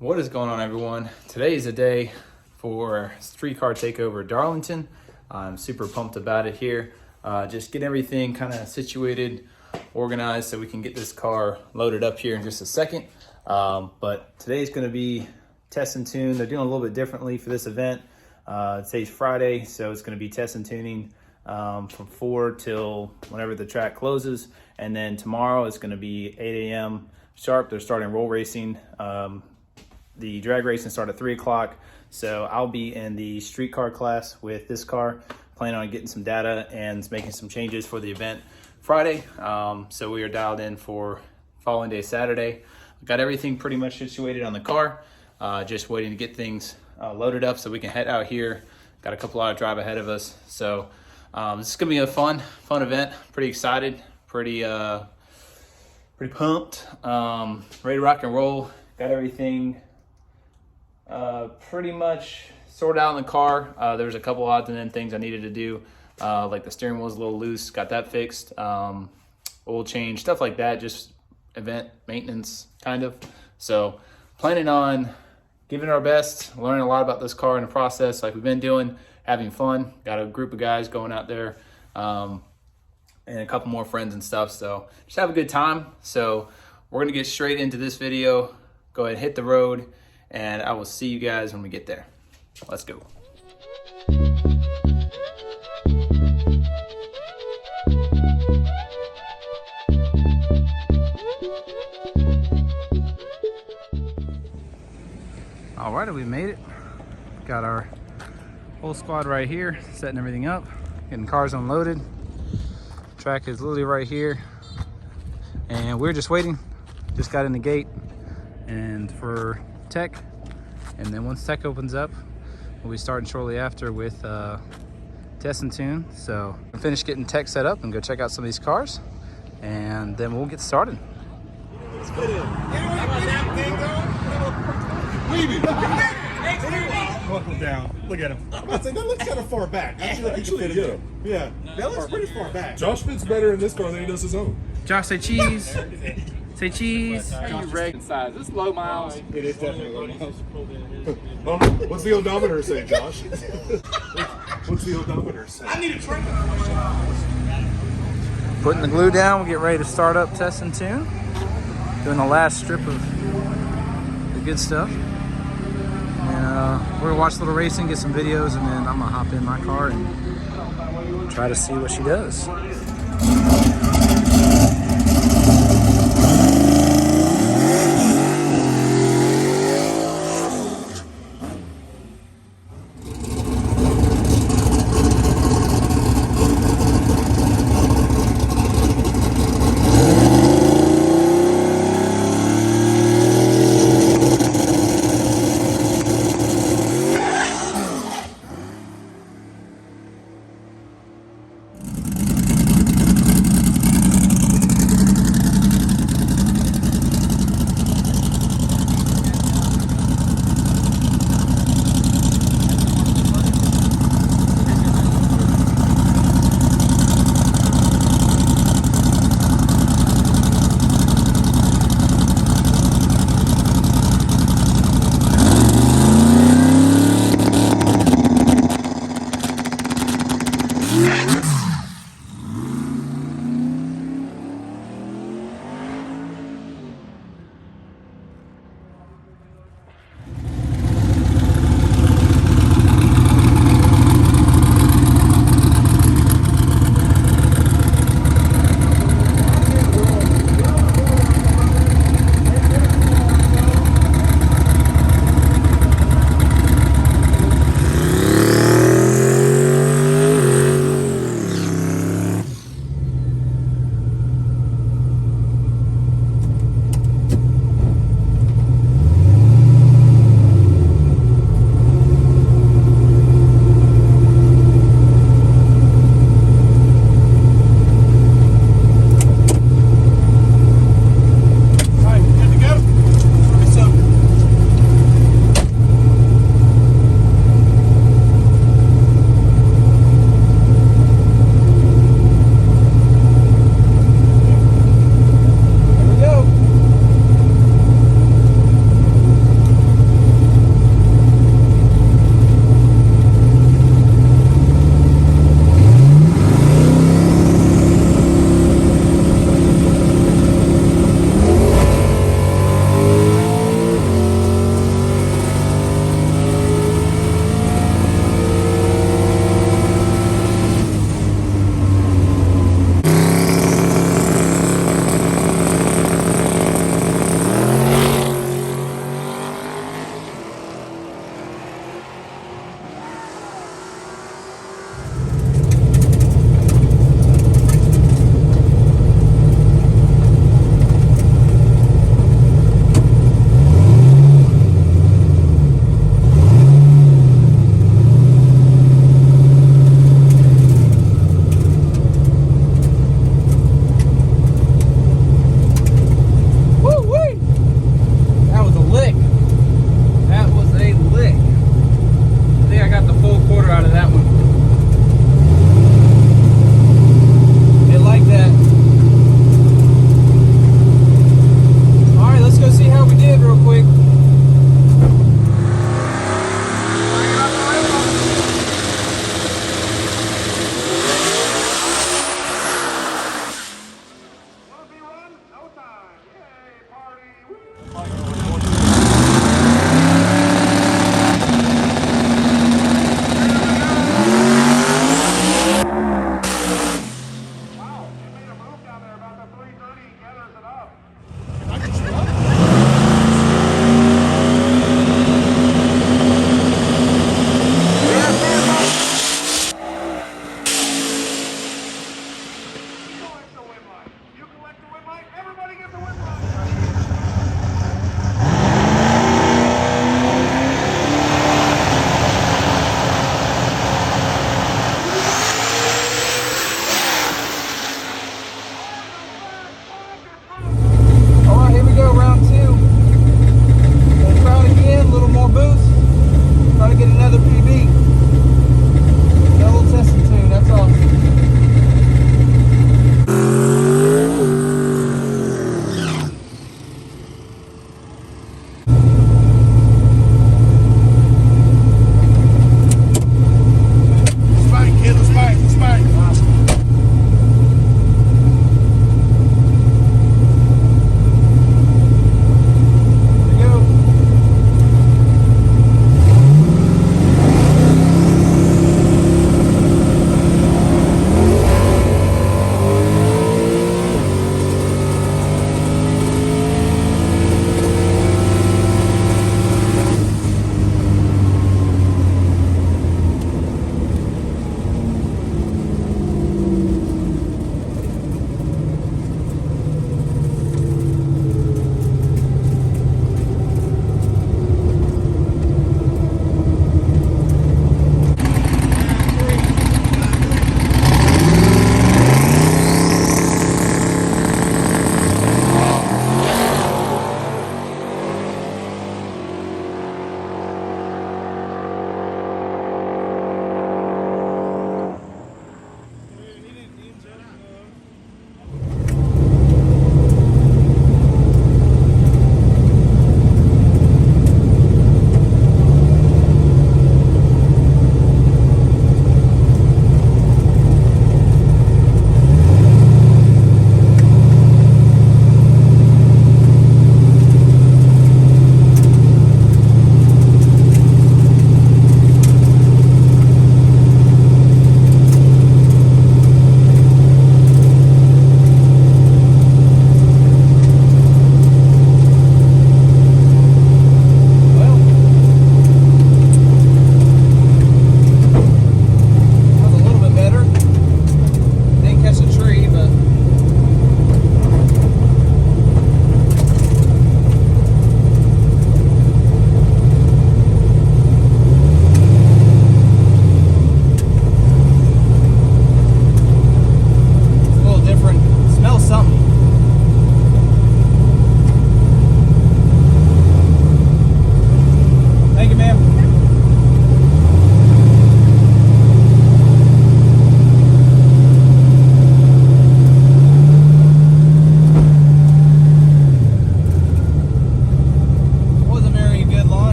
What is going on, everyone? Today is the day for Street Car Takeover Darlington. I'm super pumped about it here. Just get everything kind of situated, organized, so we can get this car loaded up here in just a second. But today's going to be test and tune. They're doing a little bit differently for this event. Today's Friday, so it's going to be test and tuning from 4 till whenever the track closes. And then tomorrow it's going to be 8 a.m. sharp. They're starting roll racing. The drag racing start at 3 o'clock. So I'll be in the street car class with this car, planning on getting some data and making some changes for the event Friday. So we are dialed in for following day Saturday. Got everything pretty much situated on the car. Just waiting to get things loaded up so we can head out here. Got a couple hour drive ahead of us. So this is gonna be a fun event. Pretty excited, pretty pumped, ready to rock and roll. Got everything pretty much sorted out in the car. There's a couple odds and end things I needed to do, like the steering wheel was a little loose, got that fixed, oil change, stuff like that, just event maintenance kind of. So planning on giving it our best, learning a lot about this car in the process like we've been doing, having fun. Got a group of guys going out there, and a couple more friends and stuff, so just have a good time. So we're gonna get straight into this video, go ahead and hit the road, and I will see you guys when we get there. Let's go. All right, we made it. Got our whole squad right here, setting everything up, getting cars unloaded. Track is literally right here, and we're just waiting. Just got in the gate and for tech, and then once tech opens up, we'll be starting shortly after with test and tune. So I'm finished getting tech set up and go check out some of these cars, and then we'll get started. Let's get in. Buckle down. Look at him. I'm about to say, that looks kind of far back. Actually, yeah. That looks pretty far back. Josh fits better in this car than he does his own. Josh, say cheese. Say cheese. Size. This is low miles. It is definitely low miles. What's the odometer say, Josh? What's the odometer say? I need a train. Putting the glue down, we'll get ready to start up test and tune. Doing the last strip of the good stuff. And we're gonna watch a little racing, get some videos, and then I'm gonna hop in my car and try to see what she does.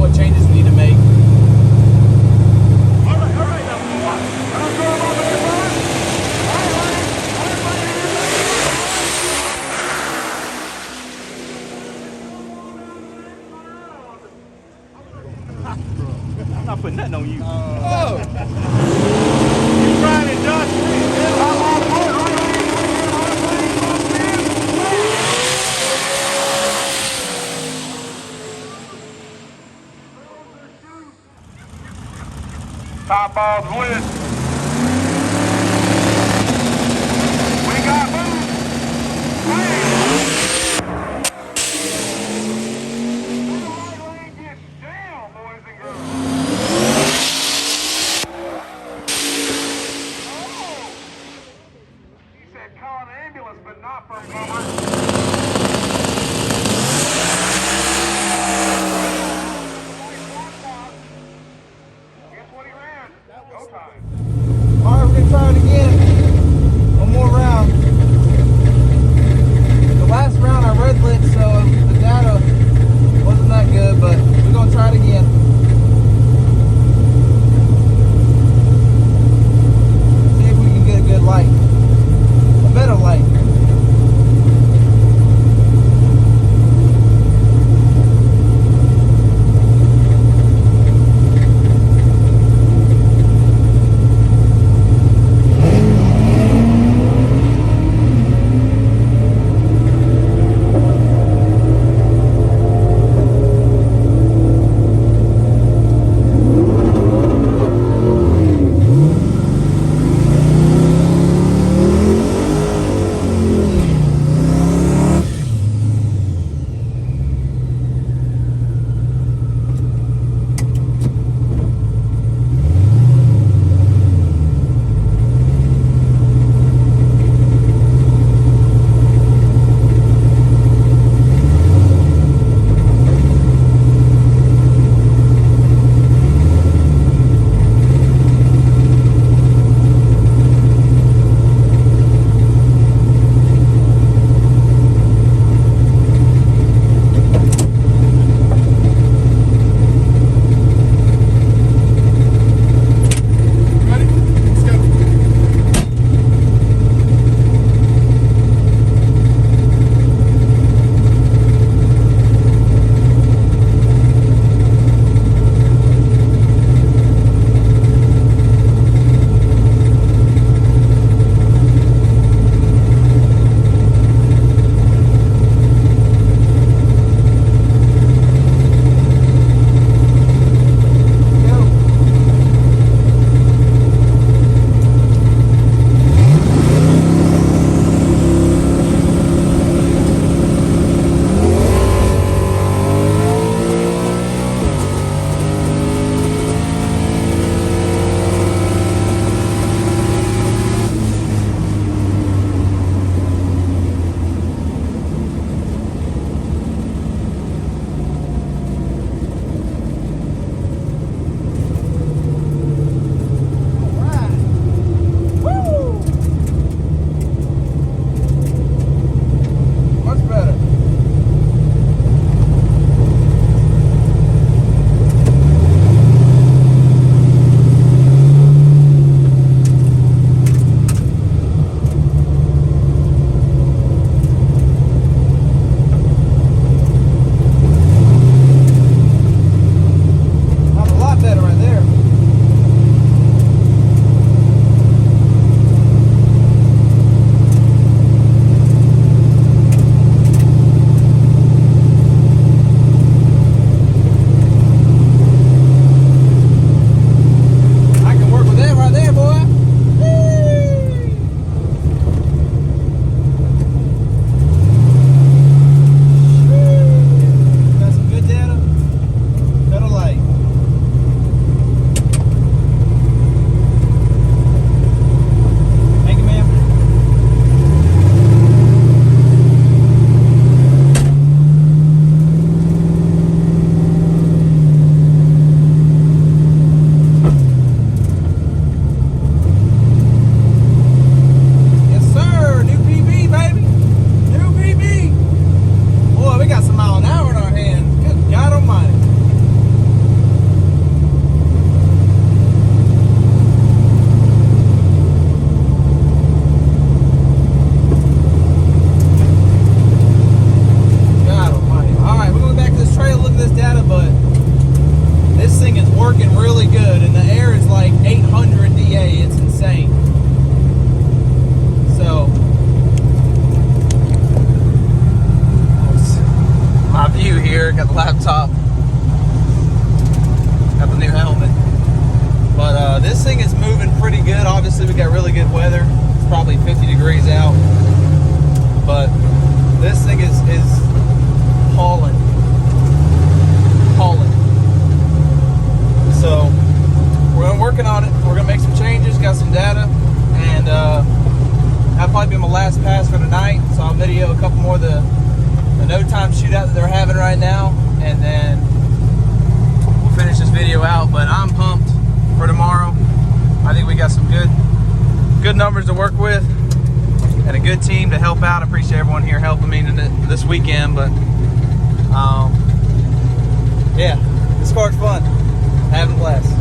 what changes we need to make. All right, now, come on. I don't throw him off at your phone. I'm not putting nothing on you. Oh! You're trying it, Josh. Top ball's lit. We got moved. Down, boys and girls. He said call an ambulance, but not for a bummer. Guess what he ran? Go time. All right, we're gonna try it again. One more round. like 800 DA. It's insane. So my view here, got the laptop, got the new helmet. But this thing is moving pretty good. Obviously we got really good weather. It's probably 50 degrees out. But this thing is hauling. So we're working on it. We're gonna make some changes, got some data, and that'll probably be my last pass for tonight. So I'll video a couple more of the no time shootout that they're having right now, and then we'll finish this video out. But I'm pumped for tomorrow. I think we got some good numbers to work with and a good team to help out. I appreciate everyone here helping me this weekend. But yeah, this car's fun. Having a blast.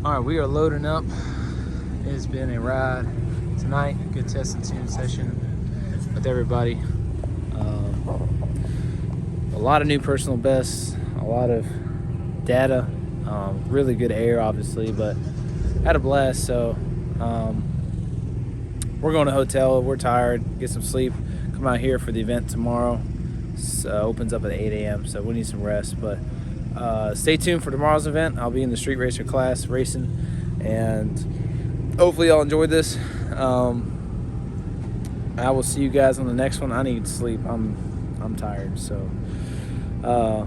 Alright, we are loading up. It's been a ride tonight. Good test and tune session with everybody. A lot of new personal bests, a lot of data, really good air obviously, but had a blast. So we're going to hotel, we're tired, get some sleep, come out here for the event tomorrow. Opens up at 8 a.m. so we need some rest. But stay tuned for tomorrow's event. I'll be in the street racer class racing, and hopefully y'all enjoyed this. I will see you guys on the next one. I need sleep. I'm tired. So I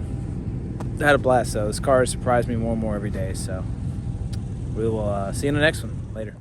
had a blast though. This car has surprised me more and more every day. So we will see you in the next one. Later.